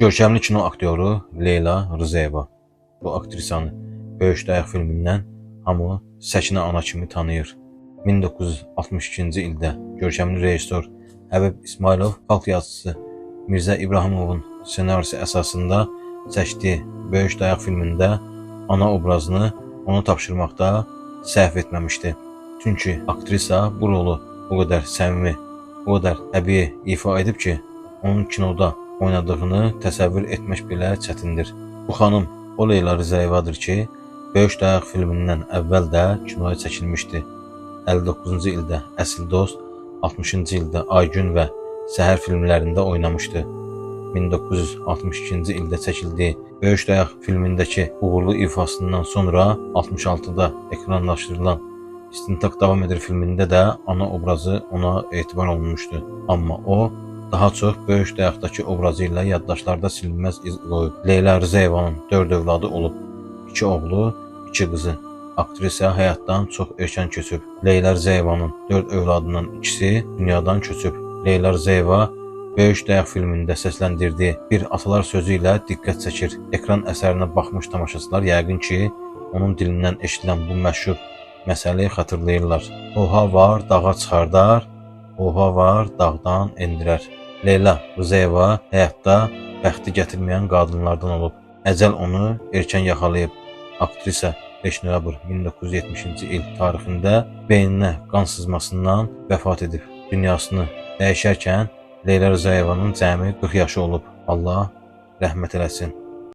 Görkəmli kino aktyoru Leyla Rzayeva. Bu aktrisanı Böyük Dayaq filmindən hamı Səkinə ana kimi tanıyır. 1962-ci ildə görkəmli rejissor Həbib İsmailov, xalq yazıcısı Mirzə İbrahimovun senarisi əsasında çəkdiyi Böyük Dayaq filmində ana obrazını ona tapşırmaqda səhv etməmişdi. Çünki aktrisa bu rolu o qədər səmimi, o qədər təbii ifa edib ki, onun kinoda oynadığını təsəvvür etmək belə çətindir. Bu xanım o Leyla Rzayevadır ki, Böyük Dayaq filmindən əvvəl də kinoya çəkilmişdi. 59-cu ildə Əsl Dost, 60-cı ildə Aygün və Səhər filmlərində oynamışdı. 1962-ci ildə çəkildiyi Böyük Dayaq filmindəki uğurlu ifasından sonra 66-da ekranlaşdırılan İstintaq davam edir filmində də ana obrazı ona etibar olunmuşdu. Amma o daha çox Böyük Dayaqdakı obrazı ilə yaddaşlarda silinməz iz qoyub. Leyla Rzayevanın 4 övladı olub. 2 oğlu, 2 qızı. Aktrisa həyatdan çox erkən köçüb. Leyla Rzayevanın 4 övladından ikisi dünyadan köçüb. Leyla Rzayeva Böyük Dayaq filmində səsləndirdiyi bir atalar sözü ilə diqqət çəkir. Ekran əsərinə baxmış tamaşaçılar yəqin ki, onun dilindən eşidilən bu məşhur məsələyi xatırlayırlar. Oha var, dağa çıxardar, oha var, dağdan endirər. Leyla Rzayeva həyatda bəxti gətirməyən qadınlardan olub. Əcəl onu erkən yaxalayıb. Aktrisa 5 noyabr 1970-ci il tarixində beyninə qan sızmasından vəfat edib. Dünyasını dəyişərkən Leyla Rzayevanın cəmi 40 yaşı olub. Allah rəhmət eləsin.